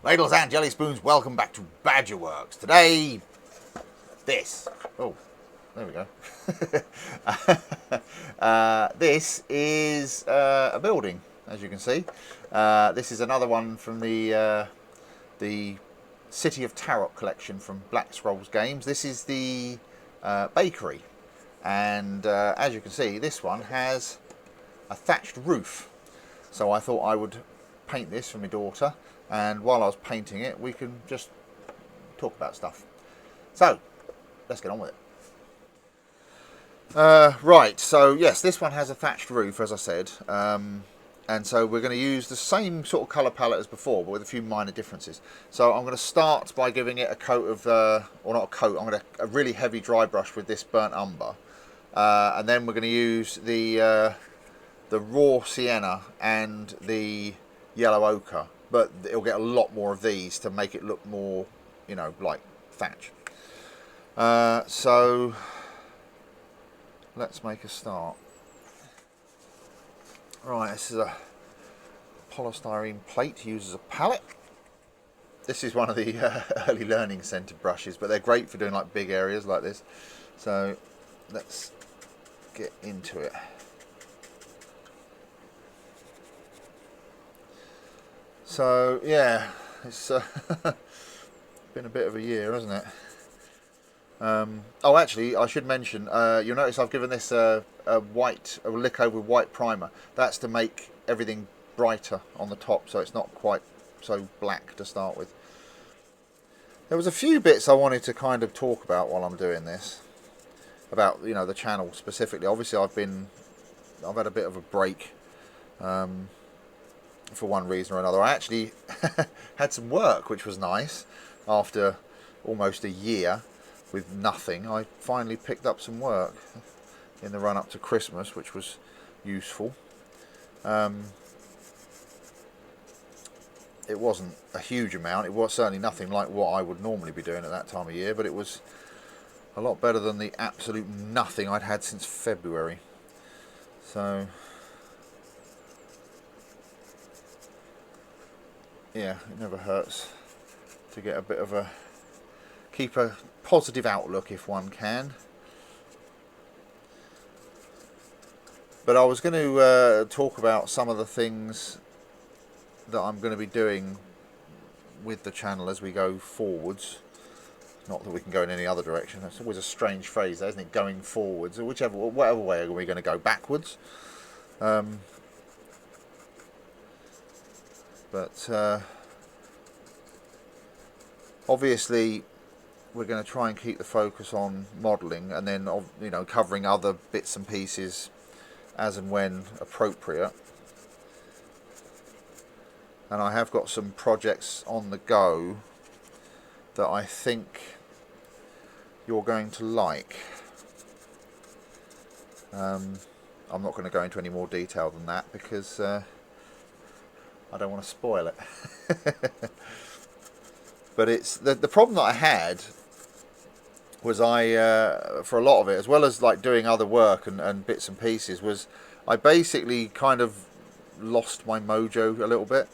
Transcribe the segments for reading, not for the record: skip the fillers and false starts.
Ladles and jelly spoons, welcome back to Badgerworks. Today, this. Oh, there we go. This is a building, as you can see. This is another one from the City of Tarok collection from Black Scrolls Games. This is the bakery, and as you can see, this one has a thatched roof. So I thought I would paint this for my daughter, and while I was painting it, we can just talk about stuff. So let's get on with it. Right, so yes, this one has a thatched roof, as I said, and so we're going to use the same sort of colour palette as before, but with a few minor differences. So I'm going to start by giving it a coat of, or not a coat, I'm going to a really heavy dry brush with this burnt umber, and then we're going to use the raw sienna and the yellow ochre, but it'll get a lot more of these to make it look more, you know, like thatch. So let's make a start. Right, this is a polystyrene plate used as a palette. This is one of the early learning centre brushes, but they're great for doing like big areas like this. So let's get into it. So yeah, it's been a bit of a year, hasn't it? Oh, actually, I should mention. You'll notice I've given this a lick over with white primer. That's to make everything brighter on the top, so it's not quite so black to start with. There was a few bits I wanted to kind of talk about while I'm doing this, about, you know, the channel specifically. Obviously, I've had a bit of a break. For one reason or another. I actually had some work, which was nice. After almost a year with nothing, I finally picked up some work in the run up to Christmas, which was useful. It wasn't a huge amount. It was certainly nothing like what I would normally be doing at that time of year, but it was a lot better than the absolute nothing I'd had since February. So yeah, it never hurts to get a bit of keep a positive outlook if one can. But I was going to talk about some of the things that I'm going to be doing with the channel as we go forwards. Not that we can go in any other direction. That's always a strange phrase, isn't it? Going forwards, or whatever way are we going to go backwards. But obviously we're going to try and keep the focus on modelling, and then, you know, covering other bits and pieces as and when appropriate. And I have got some projects on the go that I think you're going to like. I'm not going to go into any more detail than that because I don't want to spoil it. But it's the problem that I had was for a lot of it, as well as like doing other work and bits and pieces, was I basically kind of lost my mojo a little bit.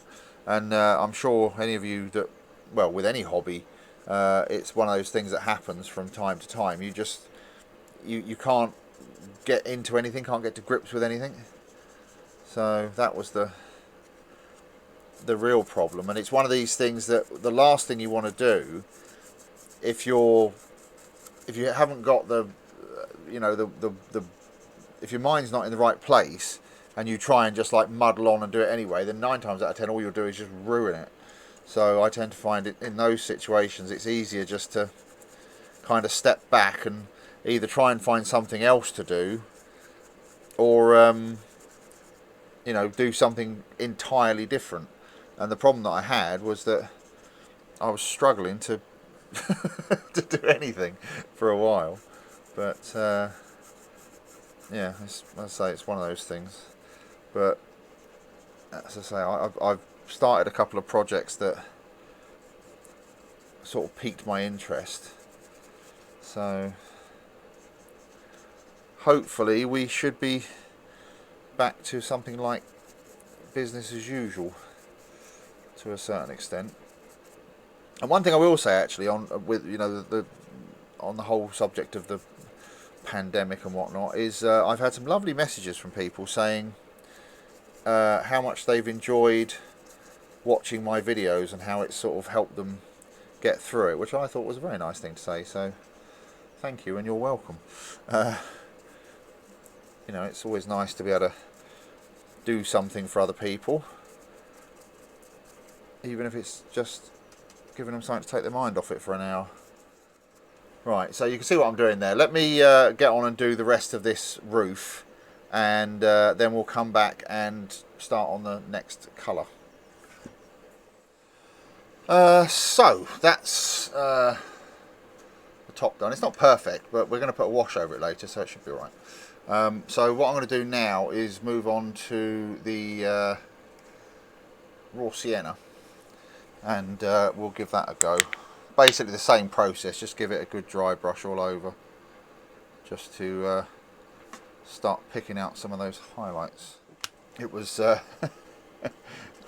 And I'm sure any of you that, well, with any hobby, it's one of those things that happens from time to time. You just you can't get into anything, can't get to grips with anything. So that was the real problem. And it's one of these things that the last thing you want to do, if you haven't got the you know if your mind's not in the right place and you try and just like muddle on and do it anyway, then 9 times out of 10 all you'll do is just ruin it. So I tend to find it in those situations it's easier just to kind of step back and either try and find something else to do, or you know, do something entirely different. And the problem that I had was that I was struggling to to do anything for a while. But yeah, as I say, it's one of those things. But as I say, I've started a couple of projects that sort of piqued my interest. So hopefully we should be back to something like business as usual to a certain extent. And one thing I will say actually on with on the whole subject of the pandemic and whatnot is I've had some lovely messages from people saying how much they've enjoyed watching my videos and how it's sort of helped them get through it, which I thought was a very nice thing to say. So thank you and you're welcome. You know, it's always nice to be able to do something for other people, even if it's just giving them something to take their mind off it for an hour. Right, so you can see what I'm doing there. Let me get on and do the rest of this roof, and then we'll come back and start on the next colour. So that's the top done. It's not perfect, but we're going to put a wash over it later, so it should be alright. So what I'm going to do now is move on to the raw sienna, and we'll give that a go. Basically the same process, just give it a good dry brush all over, just to start picking out some of those highlights. It was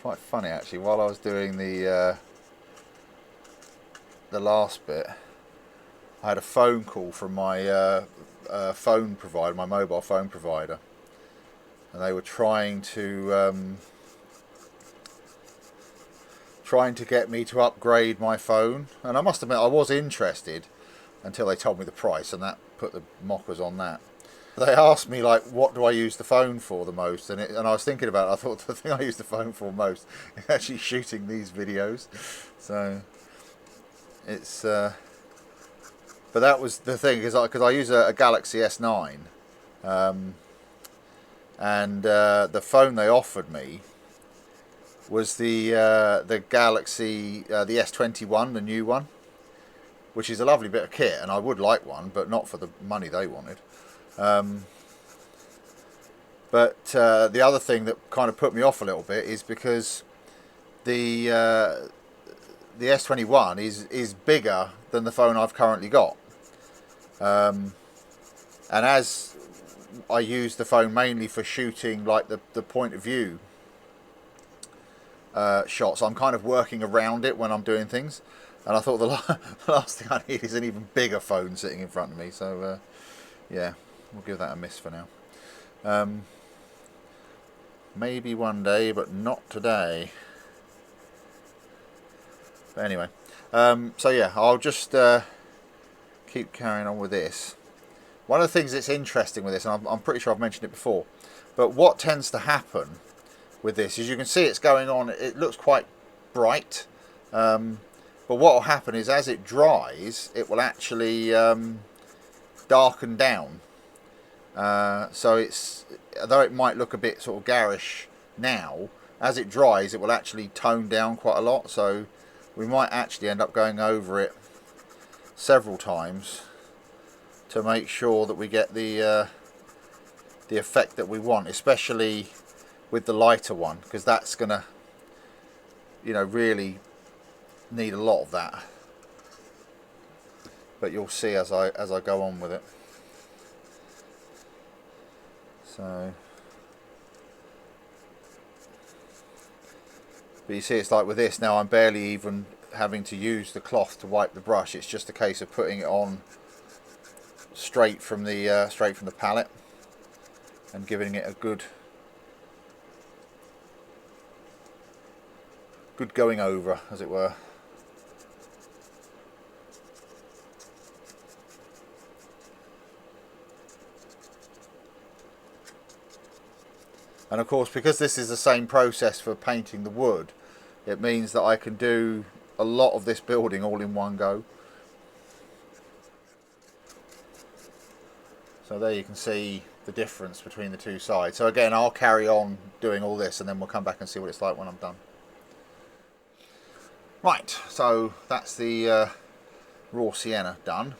quite funny actually, while I was doing the last bit, I had a phone call from my phone provider, my mobile phone provider, and they were trying to get me to upgrade my phone, and I must admit I was interested until they told me the price, and that put the mockers on that. They asked me like, what do I use the phone for the most, and I was thinking about it. I thought the thing I use the phone for most is actually shooting these videos. So it's but that was the thing, because I use a Galaxy S9, and the phone they offered me was the Galaxy, the S21, the new one, which is a lovely bit of kit, and I would like one, but not for the money they wanted. But the other thing that kind of put me off a little bit is because the S21 is bigger than the phone I've currently got, and as I use the phone mainly for shooting like the point of view shots, I'm kind of working around it when I'm doing things, and I thought the last thing I need is an even bigger phone sitting in front of me. So yeah, we'll give that a miss for now. Maybe one day, but not today. But anyway, so yeah, I'll just keep carrying on with this. One of the things that's interesting with this, and I'm pretty sure I've mentioned it before, but what tends to happen with this is, you can see it's going on, it looks quite bright, but what will happen is as it dries, it will actually darken down. So it's, although it might look a bit sort of garish now, as it dries it will actually tone down quite a lot. So we might actually end up going over it several times to make sure that we get the effect that we want, especially with the lighter one, because that's gonna, you know, really need a lot of that. But you'll see as I go on with it. So, but you see, it's like with this now, I'm barely even having to use the cloth to wipe the brush. It's just a case of putting it on straight from the palette and giving it a good going over, as it were. And of course, because this is the same process for painting the wood, it means that I can do a lot of this building all in one go. So there you can see the difference between the two sides. So again, I'll carry on doing all this and then we'll come back and see what it's like when I'm done. Right, so that's the raw sienna done,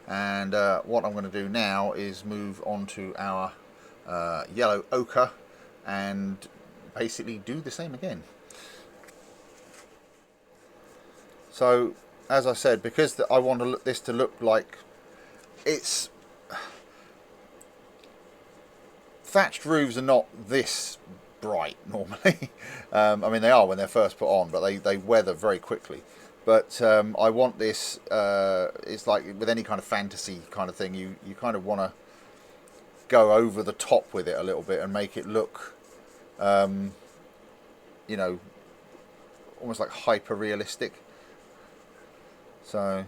and what I'm going to do now is move on to our yellow ochre and basically do the same again. So as I said, because I want this to look like it's, thatched roofs are not this bright normally. I mean, they are when they're first put on, but they weather very quickly. but I want this, it's like with any kind of fantasy kind of thing, you kind of want to go over the top with it a little bit and make it look, you know, almost like hyper realistic. So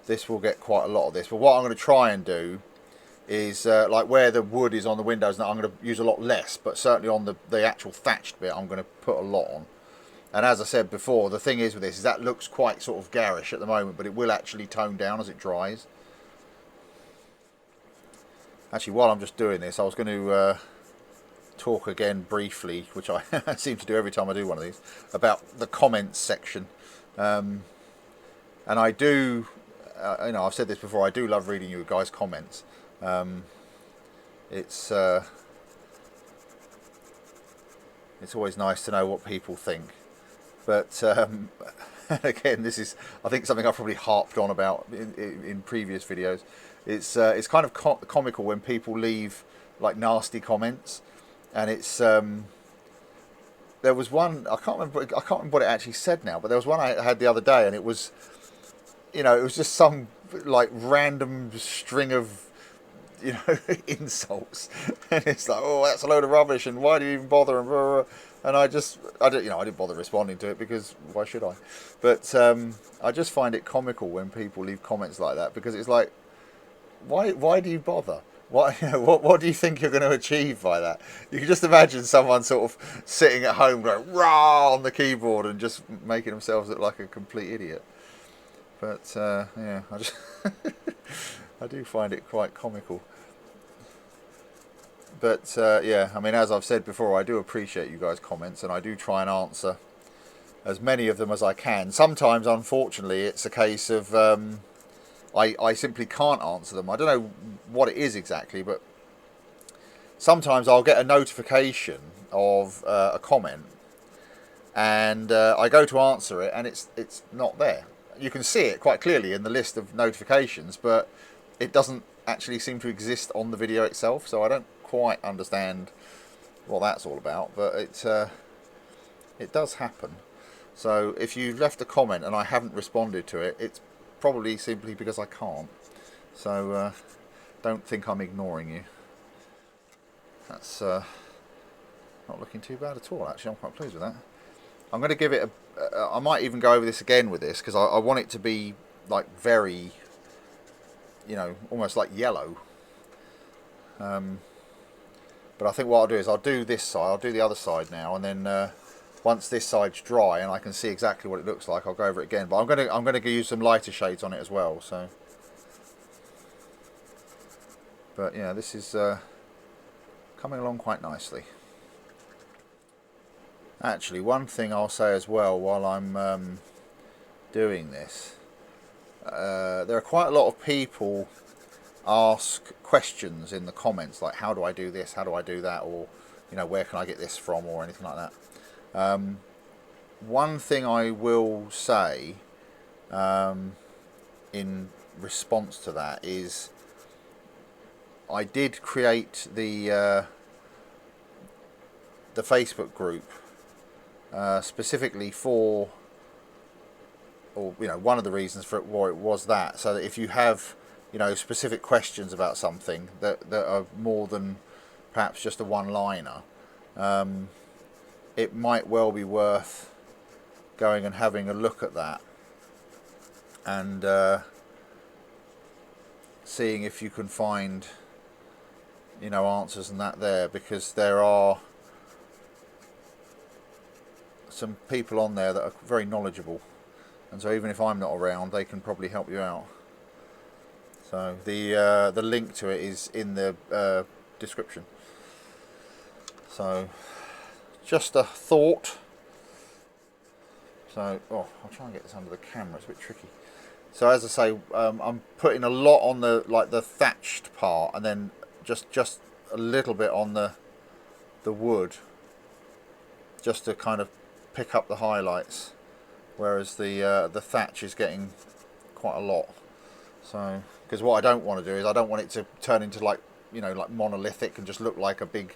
this will get quite a lot of this, but what I'm going to try and do is like where the wood is on the windows now, I'm going to use a lot less, but certainly on the actual thatched bit I'm going to put a lot on. And as I said before, the thing is with this is that looks quite sort of garish at the moment, but it will actually tone down as it dries. Actually, while I'm just doing this, I was going to talk again briefly, which I seem to do every time I do one of these, about the comments section. And I do, you know, I've said this before, I do love reading you guys' comments. It's always nice to know what people think. But again, this is, I think, something I've probably harped on about in previous videos. It's kind of comical when people leave like nasty comments, and it's there was one, I can't remember what it actually said now, but there was one I had the other day, and it was, you know, it was just some like random string of, you know, insults, and it's like, oh, that's a load of rubbish, and why do you even bother, and blah, blah, blah. And I didn't bother responding to it, because why should I? But I just find it comical when people leave comments like that, because it's like, why do you bother? What do you think you're going to achieve by that? You can just imagine someone sort of sitting at home going rah on the keyboard and just making themselves look like a complete idiot. But yeah, I just I do find it quite comical. But yeah, I mean, as I've said before, I do appreciate you guys' comments, and I do try and answer as many of them as I can. Sometimes, unfortunately, it's a case of I simply can't answer them. I don't know what it is exactly, but sometimes I'll get a notification of a comment, and I go to answer it, and it's not there. You can see it quite clearly in the list of notifications, but it doesn't actually seem to exist on the video itself, so I don't quite understand what that's all about, but it does happen. So if you've left a comment and I haven't responded to it, it's probably simply because I can't. So don't think I'm ignoring you. That's not looking too bad at all, actually. I'm quite pleased with that. I'm going to give it I might even go over this again with this, because I want it to be like very, you know, almost like yellow. But I think what I'll do is I'll do this side, I'll do the other side now, and then once this side's dry and I can see exactly what it looks like, I'll go over it again. But I'm going to use some lighter shades on it as well. So, but yeah, this is coming along quite nicely. Actually, one thing I'll say as well while I'm doing this, there are quite a lot of people ask questions in the comments, like how do I do this, how do I do that, or, you know, where can I get this from, or anything like that. One thing I will say in response to that is I did create the Facebook group specifically for, or, you know, one of the reasons for it was that, so that if you have, you know, specific questions about something that are more than perhaps just a one-liner, it might well be worth going and having a look at that, and seeing if you can find, you know, answers and that there, because there are some people on there that are very knowledgeable, and so even if I'm not around, they can probably help you out. So the link to it is in the description. So just a thought. So I'll try and get this under the camera. It's a bit tricky. So as I say, I'm putting a lot on the thatched part, and then just a little bit on the wood, just to kind of pick up the highlights. Whereas the thatch is getting quite a lot. So, because what I don't want to do is I don't want it to turn into, like, you know, like monolithic and just look like a big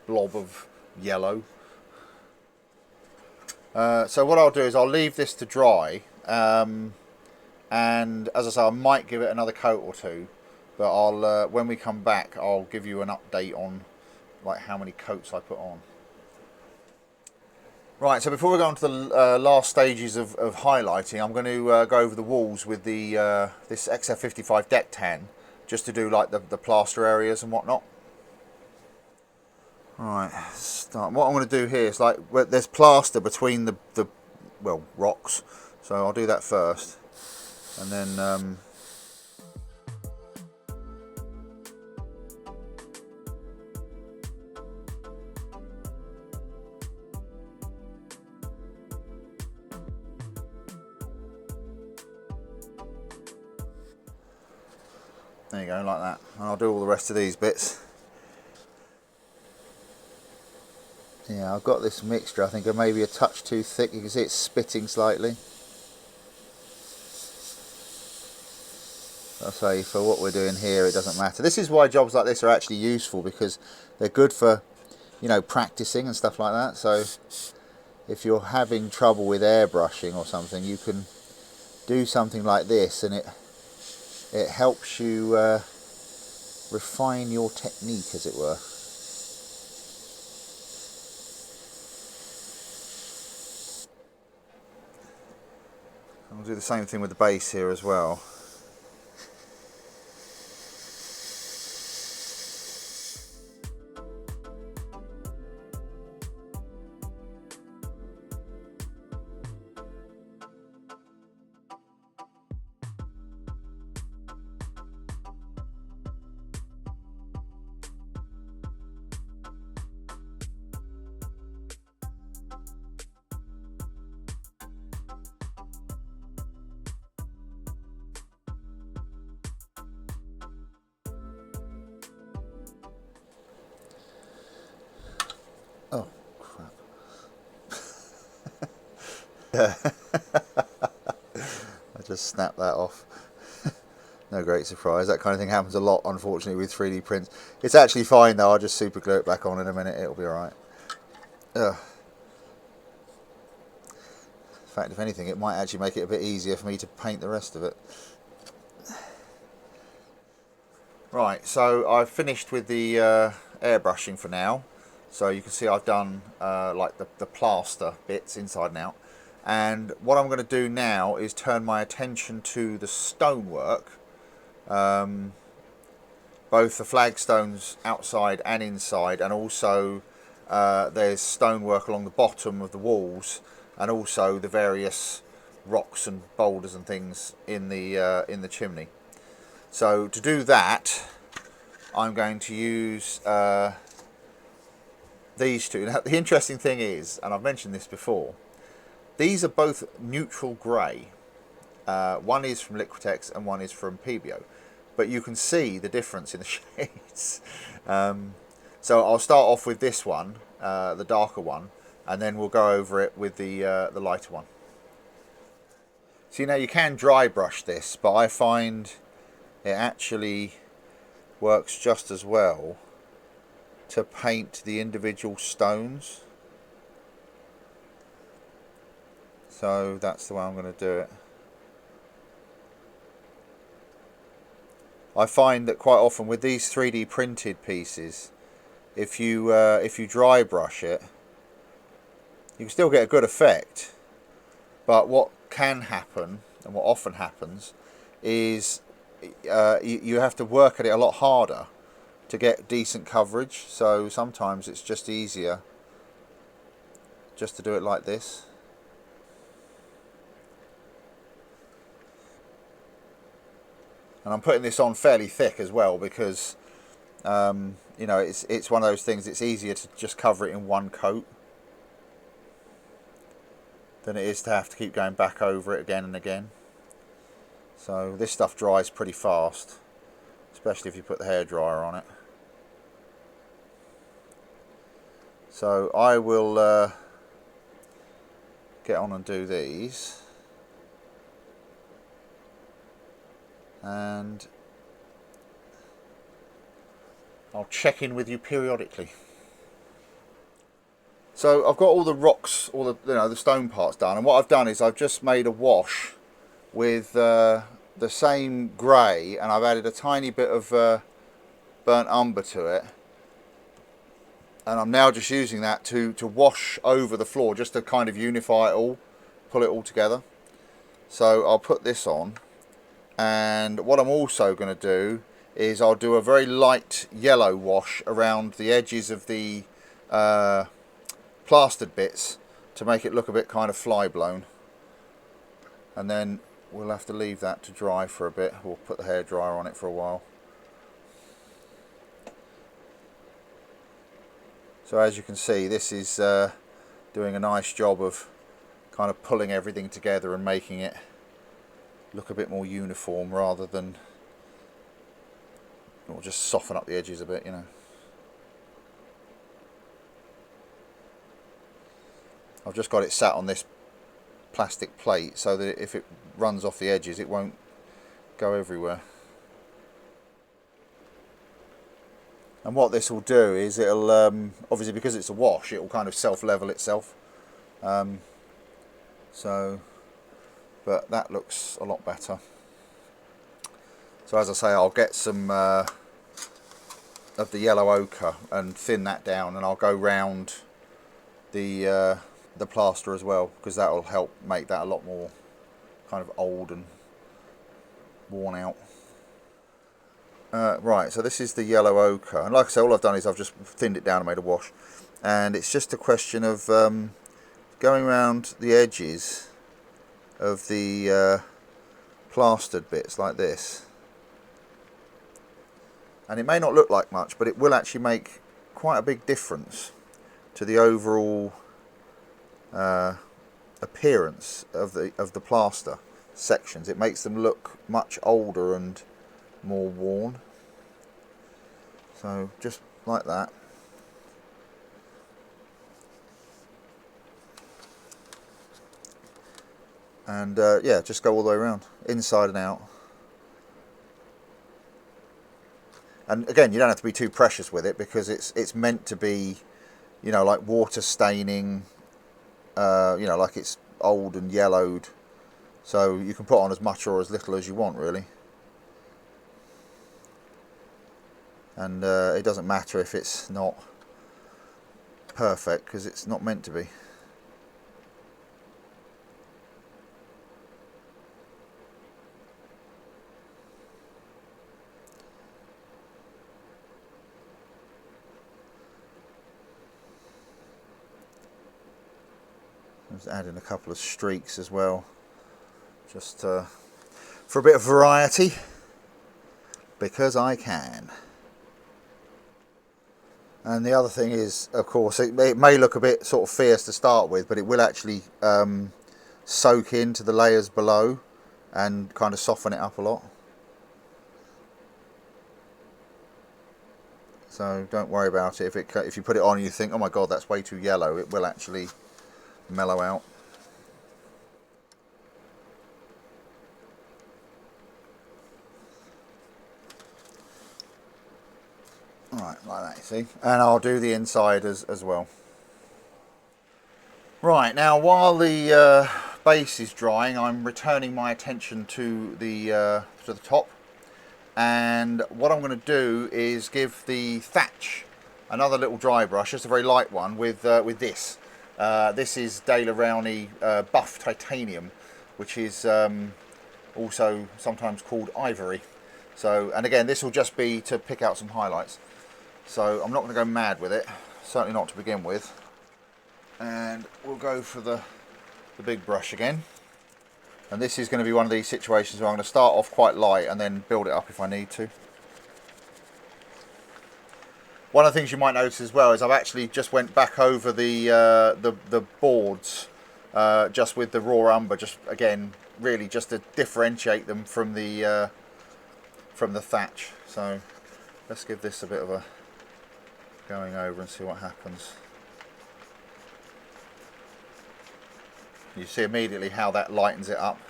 blob of yellow. So what I'll do is I'll leave this to dry, and as I say, I might give it another coat or two, but I'll when we come back, I'll give you an update on like how many coats I put on. Right, so before we go on to the last stages of highlighting, I'm going to go over the walls with the this XF55 deck tan, just to do like the plaster areas and whatnot. Right, start. What I'm going to do here is like there's plaster between the well, rocks, so I'll do that first, and then there you go, like that, and I'll do all the rest of these bits. Yeah, I've got this mixture, I think, of maybe a touch too thick. You can see it's spitting slightly. I'll say for what we're doing here, it doesn't matter. This is why jobs like this are actually useful, because they're good for, you know, practicing and stuff like that. So if you're having trouble with airbrushing or something, you can do something like this, and it helps you refine your technique, as it were. I'll do the same thing with the base here as well. Oh, crap. I just snapped that off. No great surprise. That kind of thing happens a lot, unfortunately, with 3D prints. It's actually fine though. I'll just super glue it back on in a minute. It'll be alright. In fact, if anything, it might actually make it a bit easier for me to paint the rest of it. Right, so I've finished with the airbrushing for now. So you can see I've done like the plaster bits inside and out. And what I'm going to do now is turn my attention to the stonework. Both the flagstones outside and inside, and also there's stonework along the bottom of the walls, and also the various rocks and boulders and things in the chimney. So to do that, I'm going to use these two. Now the interesting thing is, and I've mentioned this before, these are both neutral grey. One is from Liquitex and one is from PBO, but you can see the difference in the shades. So I'll start off with this one, the darker one, and then we'll go over it with the lighter one. See, now you can dry brush this, but I find it actually works just as well to paint the individual stones. So that's the way I'm going to do it. I find that quite often with these 3D printed pieces, if you dry brush it, you can still get a good effect. But what can happen, and what often happens, is you have to work at it a lot harder to get decent coverage. So sometimes it's just easier just to do it like this. And I'm putting this on fairly thick as well, because you know, it's one of those things, it's easier to just cover it in one coat than it is to have to keep going back over it again and again. So this stuff dries pretty fast, especially if you put the hairdryer on it. So I will get on and do these, and I'll check in with you periodically. So I've got all the rocks, all the the stone parts done, and what I've done is I've just made a wash with the same grey, and I've added a tiny bit of burnt umber to it, and I'm now just using that to wash over the floor, just to kind of unify it all, pull it all together. So I'll put this on, and what I'm also going to do is I'll do a very light yellow wash around the edges of the plastered bits to make it look a bit kind of fly blown, and then we'll have to leave that to dry for a bit. We'll put the hairdryer on it for a while. So as you can see, this is doing a nice job of kind of pulling everything together and making it look a bit more uniform, rather than, or just soften up the edges a bit, you know. I've just got it sat on this plastic plate so that if it runs off the edges it won't go everywhere. And what this will do is it'll obviously, because it's a wash, it will kind of self-level itself. But that looks a lot better. So as I say, I'll get some of the yellow ochre and thin that down, and I'll go round the plaster as well, because that will help make that a lot more kind of old and worn out. Right, so this is the yellow ochre, and like I say, all I've done is I've just thinned it down and made a wash, and it's just a question of going around the edges of the plastered bits like this, and it may not look like much, but it will actually make quite a big difference to the overall appearance of the plaster sections. It makes them look much older and more worn. So just like that. And yeah, just go all the way around, inside and out. And again, you don't have to be too precious with it, because it's meant to be, you know, like water staining, you know, like it's old and yellowed, so you can put on as much or as little as you want, really. And it doesn't matter if it's not perfect, because it's not meant to be. Just add in a couple of streaks as well, just for a bit of variety, because I can. And the other thing is, of course, it may look a bit sort of fierce to start with, but it will actually soak into the layers below and kind of soften it up a lot. So don't worry about it. If you put it on and you think, oh my god, that's way too yellow, it will actually mellow out. Right, like that, you see. And I'll do the inside as well. Right, now while the base is drying, I'm returning my attention to the top. And what I'm going to do is give the thatch another little dry brush, just a very light one, with this. This is Dale Rowney Buff Titanium, which is also sometimes called ivory. So, and again, this will just be to pick out some highlights. So I'm not going to go mad with it, certainly not to begin with. And we'll go for the big brush again. And this is going to be one of these situations where I'm going to start off quite light and then build it up if I need to. One of the things you might notice as well is I've actually just went back over the boards just with the raw umber, just again really just to differentiate them from the thatch. So let's give this a bit of a going over and see what happens. You see immediately how that lightens it up,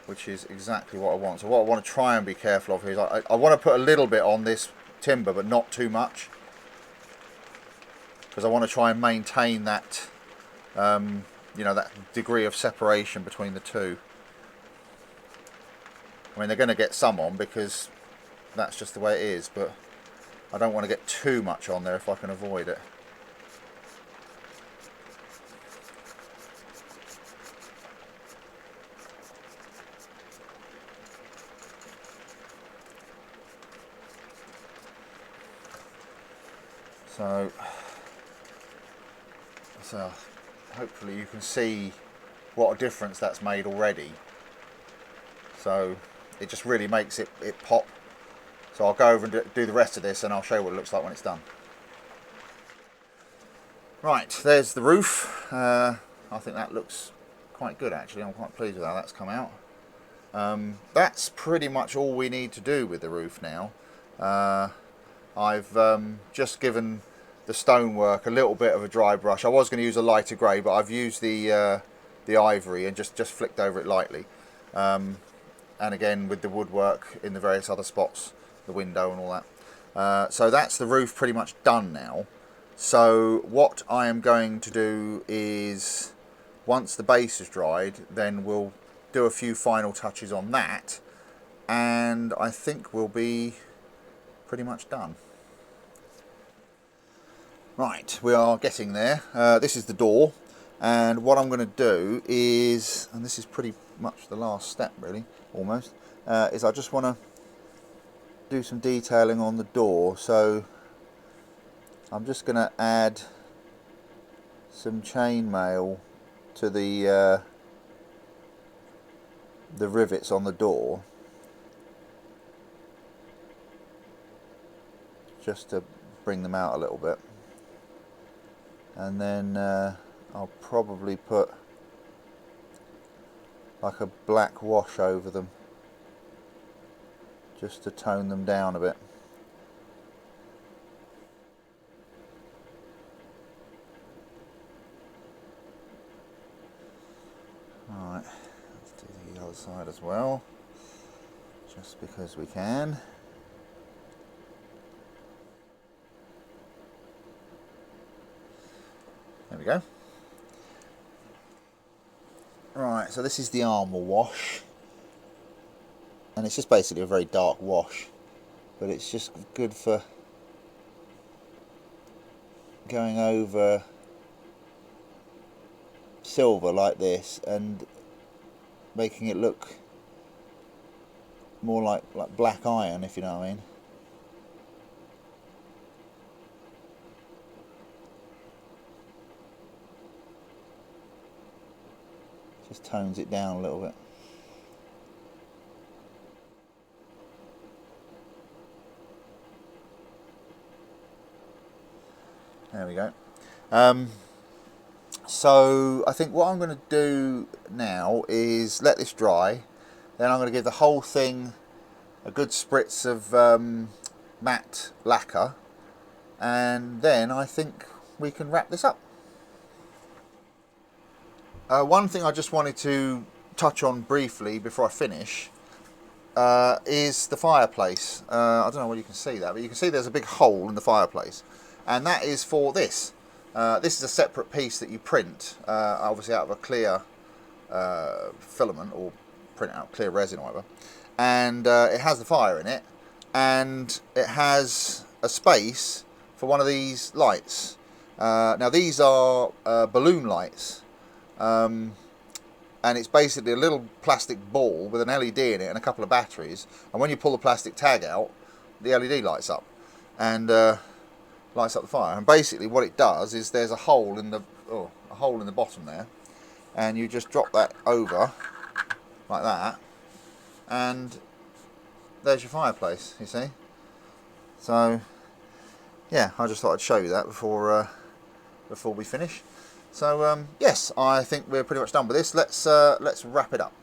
which is exactly what I want. So what I want to try and be careful of here is I want to put a little bit on this timber, but not too much, because I want to try and maintain that, you know, that degree of separation between the two. I mean, they're going to get some on because that's just the way it is, but I don't want to get too much on there if I can avoid it. So hopefully you can see what a difference that's made already. So it just really makes it pop. So I'll go over and do the rest of this and I'll show you what it looks like when it's done. Right, there's the roof. I think that looks quite good actually. I'm quite pleased with how that's come out. That's pretty much all we need to do with the roof now. I've just given the stonework a little bit of a dry brush. I was going to use a lighter grey, but I've used the ivory and just flicked over it lightly. And again with the woodwork in the various other spots, the window and all that. So that's the roof pretty much done now. So what I am going to do is, once the base is dried, then we'll do a few final touches on that, and I think we'll be pretty much done. Right, we are getting there. This is the door, and what I'm going to do is, and this is pretty much the last step really, almost, is I just want to do some detailing on the door. So I'm just going to add some chainmail to the rivets on the door, just to bring them out a little bit. And then I'll probably put like a black wash over them, just to tone them down a bit. Alright, let's do the other side as well, just because we can. There we go. Right, so this is the armour wash, and it's just basically a very dark wash, but it's just good for going over silver like this and making it look more like black iron, if you know what I mean. Just tones it down a little bit. There we go. So I think what I'm going to do now is let this dry. Then I'm going to give the whole thing a good spritz of matte lacquer, and then I think we can wrap this up. One thing I just wanted to touch on briefly before I finish is the fireplace. I don't know whether you can see that, but you can see there's a big hole in the fireplace, and that is for this. This is a separate piece that you print, obviously out of a clear filament, or print out clear resin or whatever, and it has the fire in it, and it has a space for one of these lights. Now these are balloon lights. And it's basically a little plastic ball with an LED in it and a couple of batteries, and when you pull the plastic tag out, the LED lights up and lights up the fire. And basically what it does is there's a hole in the bottom there, and you just drop that over like that, and there's your fireplace, you see. So yeah, I just thought I'd show you that before we finish. So yes, I think we're pretty much done with this. Let's wrap it up.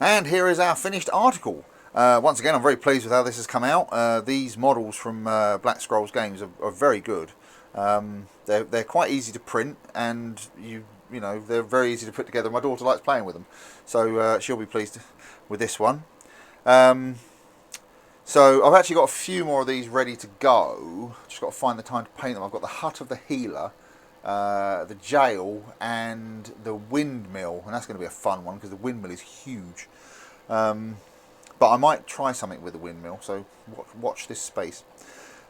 And here is our finished article. Once again, I'm very pleased with how this has come out. These models from Black Scrolls Games are very good. They're quite easy to print, and you know they're very easy to put together. My daughter likes playing with them, so she'll be pleased with this one. So I've actually got a few more of these ready to go. go. Just got to find the time to paint them. I've got the hut of the healer, the jail, and the windmill, and that's going to be a fun one because the windmill is huge. But I might try something with the windmill, so watch this space.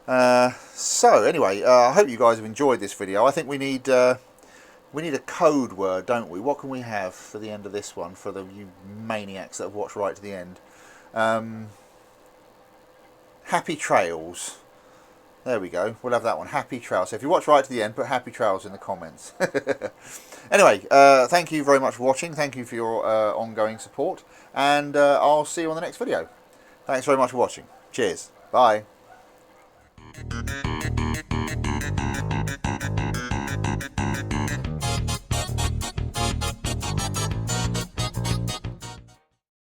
So anyway, I hope you guys have enjoyed this video. I think we need a code word, don't we? What can we have for the end of this one, for you maniacs that have watched right to the end? Happy trails. There we go. We'll have that one. Happy trails. So if you watch right to the end, put happy trails in the comments. Anyway, thank you very much for watching. Thank you for your ongoing support. And I'll see you on the next video. Thanks very much for watching. Cheers. Bye.